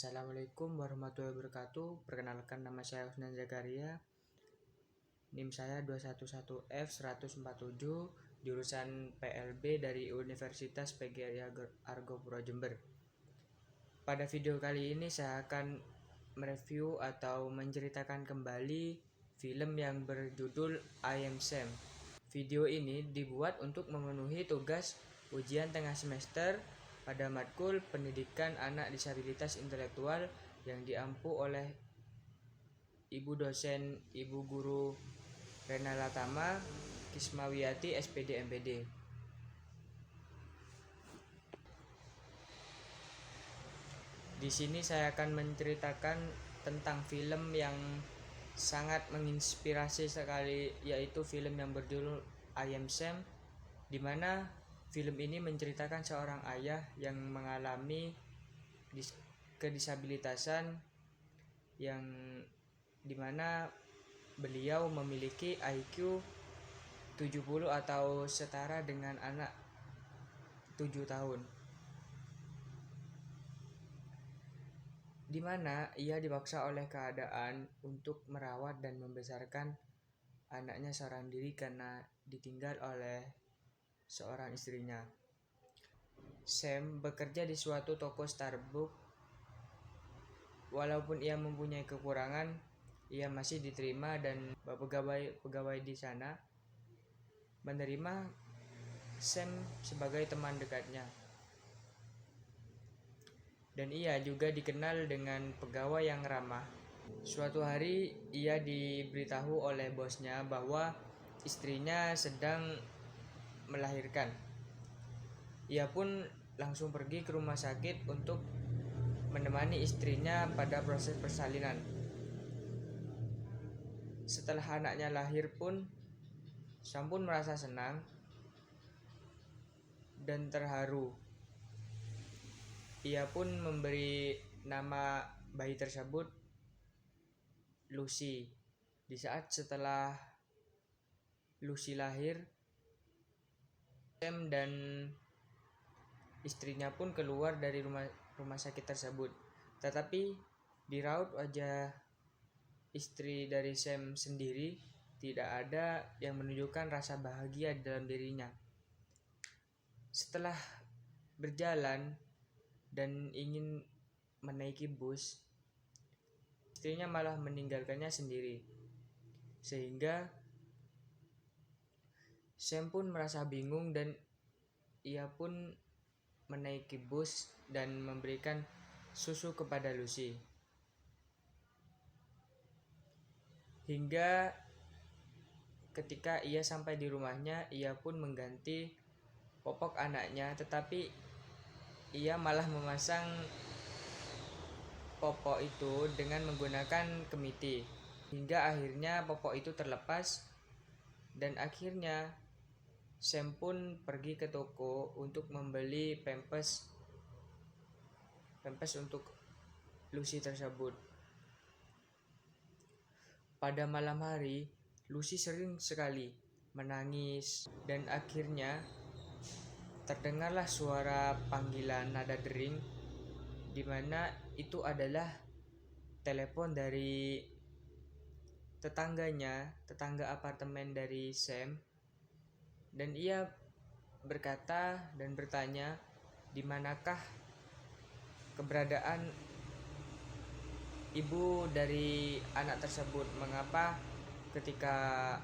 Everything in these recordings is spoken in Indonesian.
Assalamualaikum warahmatullahi wabarakatuh. Perkenalkan, nama saya Husnan Zakaria. NIM saya 211F147, jurusan PLB dari Universitas PGRI Argopuro Jember. Pada video kali ini saya akan mereview atau menceritakan kembali film yang berjudul I Am Sam. Video ini dibuat untuk memenuhi tugas ujian tengah semester pada matkul pendidikan anak disabilitas intelektual yang diampu oleh Ibu dosen Ibu Guru Rena Latama Kismawiyati SPD MPD. Di sini saya akan menceritakan tentang film yang sangat menginspirasi sekali, yaitu film yang berjudul I Am Sam, di mana film ini menceritakan seorang ayah yang mengalami kedisabilitasan, yang dimana beliau memiliki IQ 70 atau setara dengan anak 7 tahun, di mana ia dipaksa oleh keadaan untuk merawat dan membesarkan anaknya seorang diri karena ditinggal oleh seorang istrinya. Sam bekerja di suatu toko Starbucks. Walaupun ia mempunyai kekurangan, ia masih diterima dan pegawai di sana menerima Sam sebagai teman dekatnya. Dan ia juga dikenal dengan pegawai yang ramah. Suatu hari ia diberitahu oleh bosnya bahwa istrinya sedang melahirkan. Ia pun langsung pergi ke rumah sakit untuk menemani istrinya pada proses persalinan. Setelah anaknya lahir pun, Sam pun merasa senang dan terharu. Ia pun memberi nama bayi tersebut Lucy. Di saat setelah Lucy lahir, Sam dan istrinya pun keluar dari rumah sakit tersebut. Tetapi di raut wajah istri dari Sam sendiri tidak ada yang menunjukkan rasa bahagia dalam dirinya. Setelah berjalan dan ingin menaiki bus, istrinya malah meninggalkannya sendiri. Sehingga Sam pun merasa bingung dan ia pun menaiki bus dan memberikan susu kepada Lucy. Hingga ketika ia sampai di rumahnya, ia pun mengganti popok anaknya, tetapi ia malah memasang popok itu dengan menggunakan kemiti. Hingga akhirnya popok itu terlepas dan akhirnya Sam pun pergi ke toko untuk membeli pampers untuk Lucy tersebut. Pada malam hari, Lucy sering sekali menangis dan akhirnya terdengarlah suara panggilan nada dering, di mana itu adalah telepon dari tetangga apartemen dari Sam. Dan ia berkata dan bertanya, di manakah keberadaan ibu dari anak tersebut? Mengapa ketika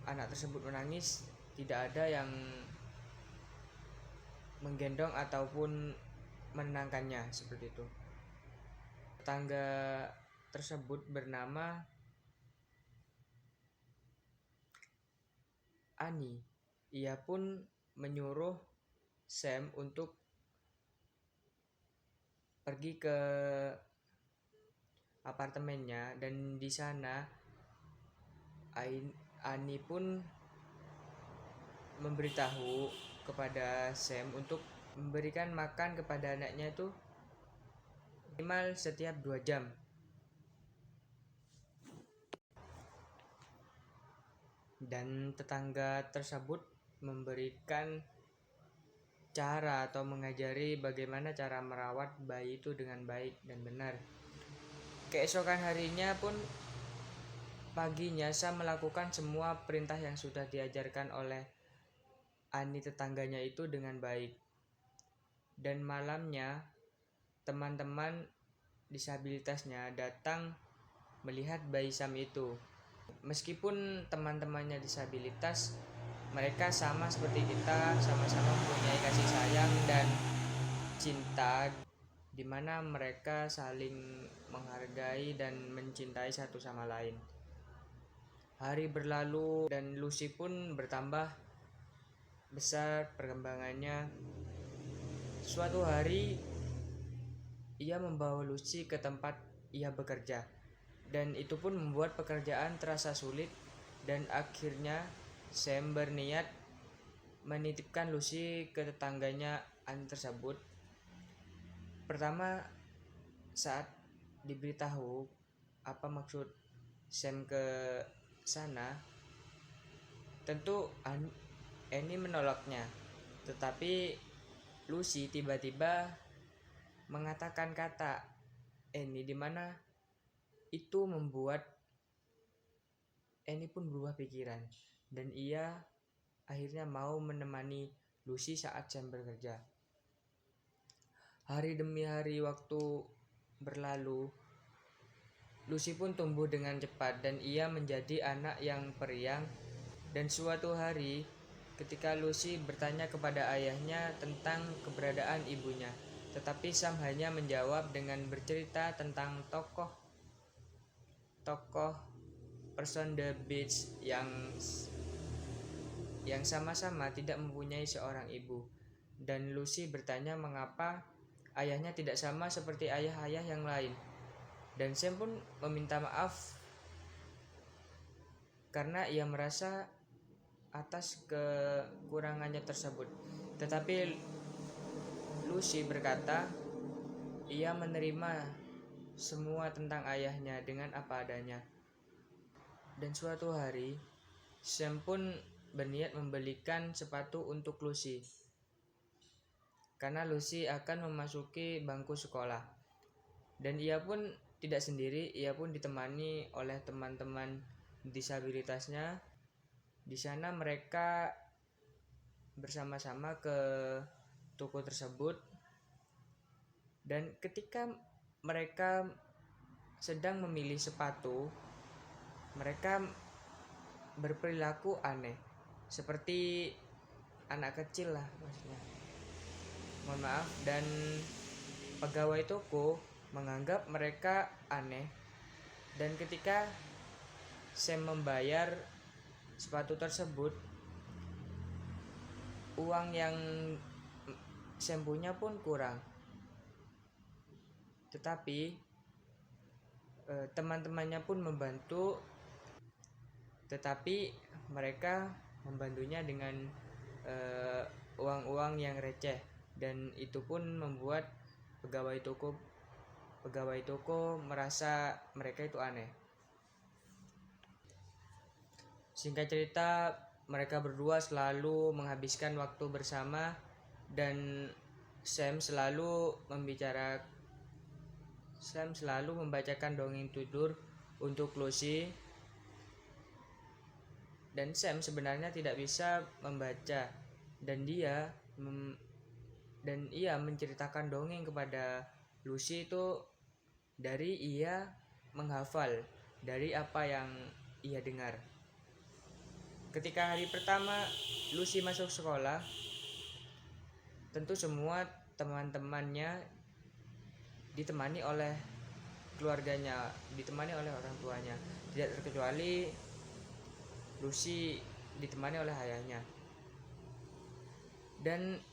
anak tersebut menangis tidak ada yang menggendong ataupun menenangkannya, seperti itu. Tetangga tersebut bernama Ani. Ia pun menyuruh Sam untuk pergi ke apartemennya, dan di sana Ani pun memberitahu kepada Sam untuk memberikan makan kepada anaknya itu minimal setiap 2 jam. Dan tetangga tersebut memberikan cara atau mengajari bagaimana cara merawat bayi itu dengan baik dan benar. Keesokan harinya pun paginya Sam melakukan semua perintah yang sudah diajarkan oleh Ani tetangganya itu dengan baik. Dan malamnya teman-teman disabilitasnya datang melihat bayi Sam itu. Meskipun teman-temannya disabilitas, mereka sama seperti kita, sama-sama mempunyai kasih sayang dan cinta, di mana mereka saling menghargai dan mencintai satu sama lain. Hari berlalu dan Lucy pun bertambah besar perkembangannya. Suatu hari ia membawa Lucy ke tempat ia bekerja, dan itu pun membuat pekerjaan terasa sulit, dan akhirnya Sam berniat menitipkan Lucy ke tetangganya Anne tersebut. Pertama, saat diberitahu apa maksud Sam ke sana, tentu Annie menolaknya, tetapi Lucy tiba-tiba mengatakan kata Annie, di mana itu membuat Annie pun berubah pikiran, dan ia akhirnya mau menemani Lucy saat Sam bekerja. Hari demi hari waktu berlalu, Lucy pun tumbuh dengan cepat dan ia menjadi anak yang periang. Dan suatu hari ketika Lucy bertanya kepada ayahnya tentang keberadaan ibunya, tetapi Sam hanya menjawab dengan bercerita tentang tokoh person the beach yang sama-sama tidak mempunyai seorang ibu. Dan Lucy bertanya mengapa ayahnya tidak sama seperti ayah-ayah yang lain. Dan Sam pun meminta maaf karena ia merasa atas kekurangannya tersebut. Tetapi Lucy berkata ia menerima semua tentang ayahnya dengan apa adanya. Dan suatu hari Sam pun berniat membelikan sepatu untuk Lucy, karena Lucy akan memasuki bangku sekolah. Dan ia pun tidak sendiri, ia pun ditemani oleh teman-teman disabilitasnya. Di sana mereka bersama-sama ke toko tersebut, dan ketika mereka sedang memilih sepatu, mereka berperilaku aneh, seperti anak kecil lah maksudnya. Mohon maaf. Dan pegawai toko menganggap mereka aneh, dan ketika Sam membayar sepatu tersebut, uang yang Sam punya pun kurang. Tetapi teman-temannya pun membantu, tetapi mereka membantunya dengan uang-uang yang receh, dan itu pun membuat pegawai toko merasa mereka itu aneh. Singkat cerita, mereka berdua selalu menghabiskan waktu bersama, dan Sam selalu membacakan dongeng tidur untuk Lucy. Dan Sam sebenarnya tidak bisa membaca, dan ia menceritakan dongeng kepada Lucy itu dari ia menghafal dari apa yang ia dengar. Ketika hari pertama Lucy masuk sekolah, tentu semua teman-temannya ditemani oleh keluarganya, ditemani oleh orang tuanya, tidak terkecuali Lucy ditemani oleh ayahnya. Dan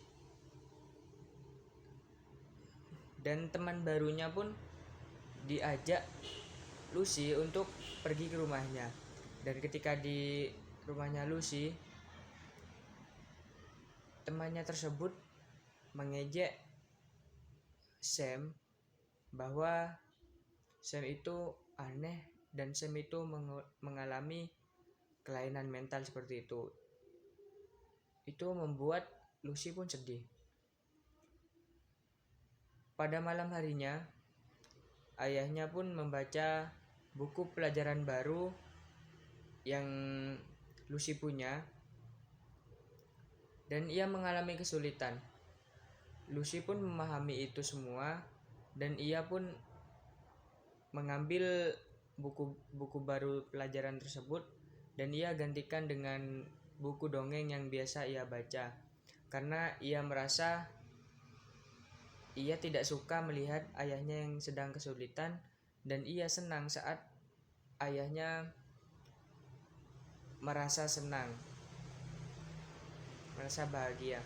teman barunya pun diajak Lucy untuk pergi ke rumahnya. Dan ketika di rumahnya Lucy, temannya tersebut mengejek Sam bahwa Sam itu aneh dan Sam itu mengalami kelainan mental seperti itu. Itu membuat Lucy pun sedih. Pada malam harinya, ayahnya pun membaca buku pelajaran baru yang Lucy punya, dan ia mengalami kesulitan. Lucy pun memahami itu semua, dan ia pun mengambil buku baru pelajaran tersebut dan ia gantikan dengan buku dongeng yang biasa ia baca, karena ia merasa ia tidak suka melihat ayahnya yang sedang kesulitan, dan ia senang saat ayahnya merasa senang, merasa bahagia.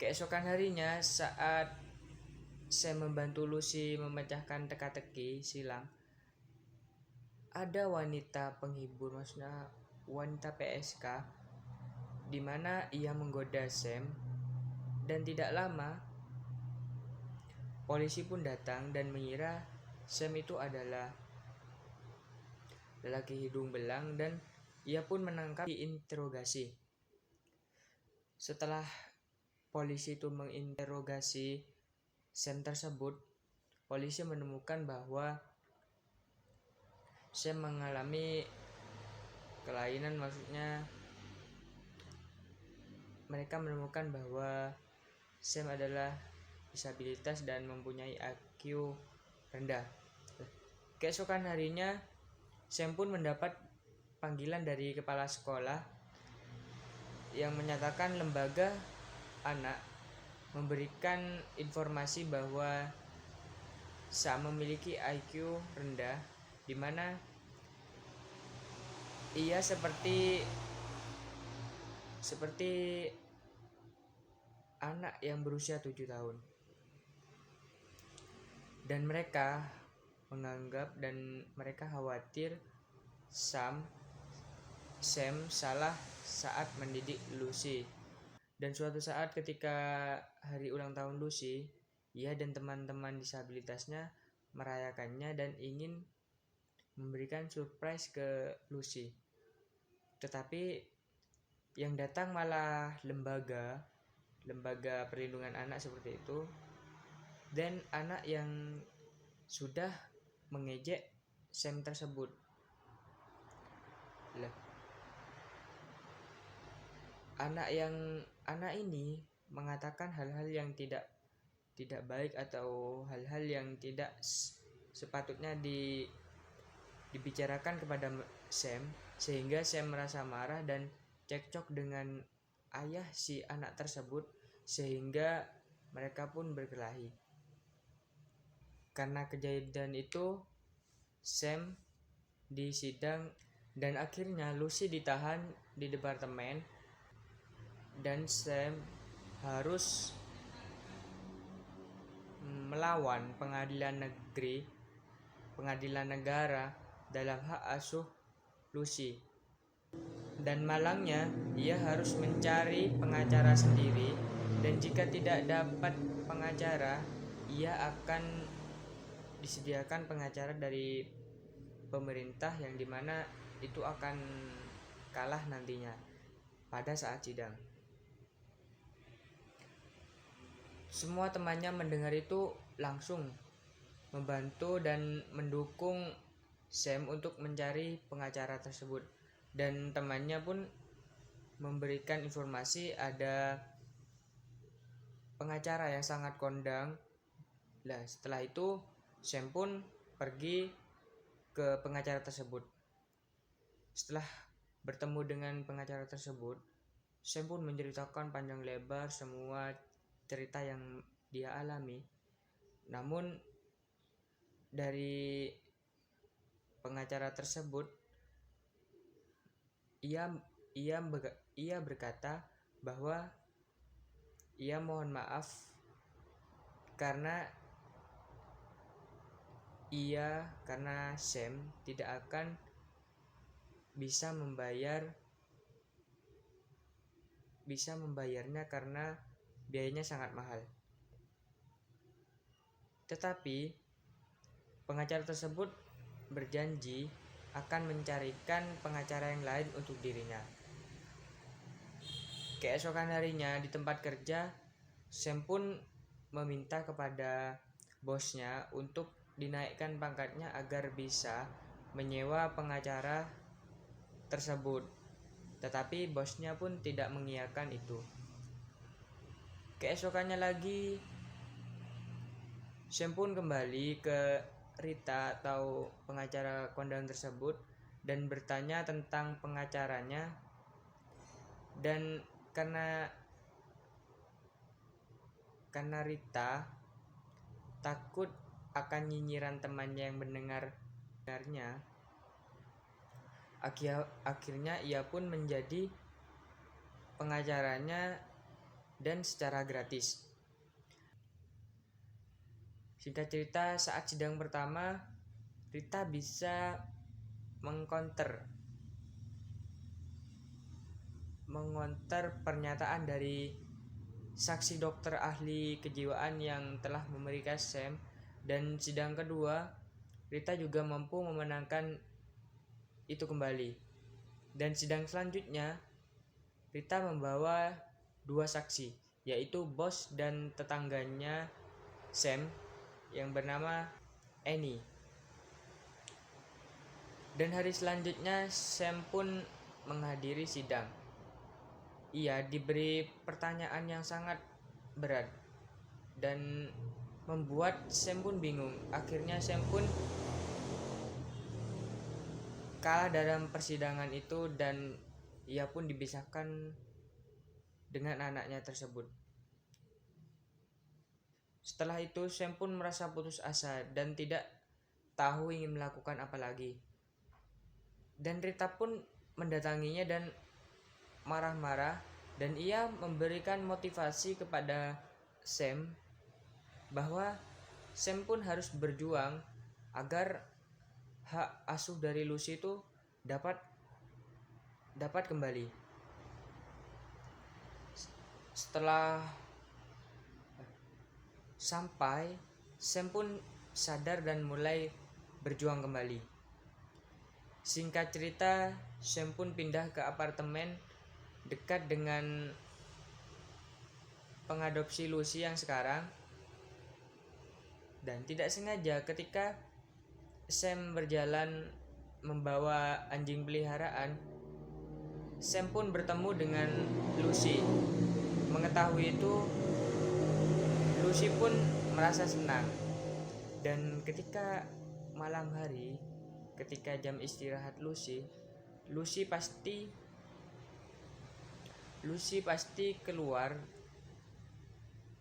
Keesokan harinya, saat saya membantu Lucy memecahkan teka-teki silang, ada wanita penghibur, maksudnya wanita PSK, di mana ia menggoda Sam, dan tidak lama polisi pun datang dan mengira Sam itu adalah lelaki hidung belang, dan ia pun menangkap diinterogasi. Setelah polisi itu menginterogasi Sam tersebut, polisi menemukan bahwa Sam mengalami kelainan, maksudnya mereka menemukan bahwa Sam adalah disabilitas dan mempunyai IQ rendah. Keesokan harinya, Sam pun mendapat panggilan dari kepala sekolah yang menyatakan lembaga anak memberikan informasi bahwa Sam memiliki IQ rendah, di mana ia seperti anak yang berusia 7 tahun. Dan mereka menganggap dan mereka khawatir Sam salah saat mendidik Lucy. Dan suatu saat ketika hari ulang tahun Lucy, ia dan teman-teman disabilitasnya merayakannya dan ingin memberikan surprise ke Lucy. Tetapi yang datang malah lembaga perlindungan anak seperti itu, dan anak yang sudah mengejek Sam tersebut. Anak ini mengatakan hal-hal yang tidak baik atau hal-hal yang tidak sepatutnya dibicarakan kepada Sam, sehingga Sam merasa marah dan cekcok dengan ayah si anak tersebut, sehingga mereka pun berkelahi. Karena kejadian itu, Sam disidang dan akhirnya Lucy ditahan di departemen, dan Sam harus melawan pengadilan negara dalam hak asuh Lucy. Dan malangnya, ia harus mencari pengacara sendiri, dan jika tidak dapat pengacara, ia akan disediakan pengacara dari pemerintah yang dimana itu akan kalah nantinya pada saat sidang. Semua temannya mendengar itu langsung membantu dan mendukung Sam untuk mencari pengacara tersebut, dan temannya pun memberikan informasi ada pengacara yang sangat kondang. Setelah itu Sam pun pergi ke pengacara tersebut. Setelah bertemu dengan pengacara tersebut, Sam pun menceritakan panjang lebar semua cerita yang dia alami. Namun dari pengacara tersebut, ia berkata bahwa ia mohon maaf karena Sam tidak akan bisa membayarnya karena biayanya sangat mahal. Tetapi pengacara tersebut berjanji akan mencarikan pengacara yang lain untuk dirinya. Keesokan harinya di tempat kerja, Sam pun meminta kepada bosnya untuk dinaikkan pangkatnya agar bisa menyewa pengacara tersebut. Tetapi bosnya pun tidak mengiyakan itu. Keesokannya lagi, Sam pun kembali ke Rita atau pengacara kondang tersebut dan bertanya tentang pengacaranya. Dan karena Rita takut akan nyinyiran temannya yang mendengarnya, akhirnya ia pun menjadi pengacaranya dan secara gratis. Singkat cerita, saat sidang pertama, Rita bisa mengonter pernyataan dari saksi dokter ahli kejiwaan yang telah memeriksa Sam. Dan sidang kedua, Rita juga mampu memenangkan itu kembali. Dan sidang selanjutnya, Rita membawa 2 saksi, yaitu bos dan tetangganya Sam yang bernama Annie. Dan hari selanjutnya Sam pun menghadiri sidang. Ia diberi pertanyaan yang sangat berat dan membuat Sam pun bingung. Akhirnya Sam pun kalah dalam persidangan itu dan ia pun dipisahkan dengan anaknya tersebut. Setelah itu Sam pun merasa putus asa dan tidak tahu ingin melakukan apa lagi. Dan Rita pun mendatanginya dan marah-marah, dan ia memberikan motivasi kepada Sam bahwa Sam pun harus berjuang agar hak asuh dari Lucy itu dapat kembali. Setelah sampai, Sam pun sadar dan mulai berjuang kembali. Singkat cerita, Sam pun pindah ke apartemen dekat dengan pengadopsi Lucy yang sekarang. Dan tidak sengaja ketika Sam berjalan membawa anjing peliharaan, Sam pun bertemu dengan Lucy. Mengetahui itu, Lucy pun merasa senang. Dan ketika malam hari, ketika jam istirahat Lucy pasti keluar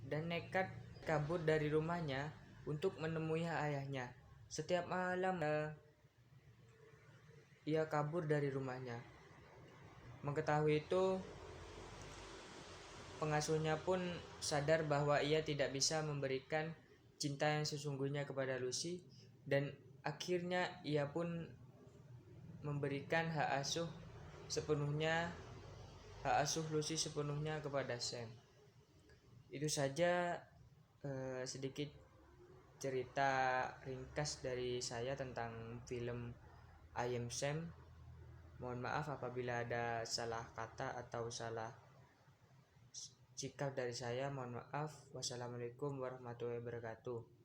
dan nekat kabur dari rumahnya untuk menemui ayahnya. Setiap malam ia kabur dari rumahnya. Mengetahui itu, pengasuhnya pun sadar bahwa ia tidak bisa memberikan cinta yang sesungguhnya kepada Lucy, dan akhirnya ia pun memberikan hak asuh Lucy sepenuhnya kepada Sam. Itu saja sedikit cerita ringkas dari saya tentang film I Am Sam. Mohon maaf apabila ada salah kata atau salah sikap dari saya. Mohon maaf. Wassalamualaikum warahmatullahi wabarakatuh.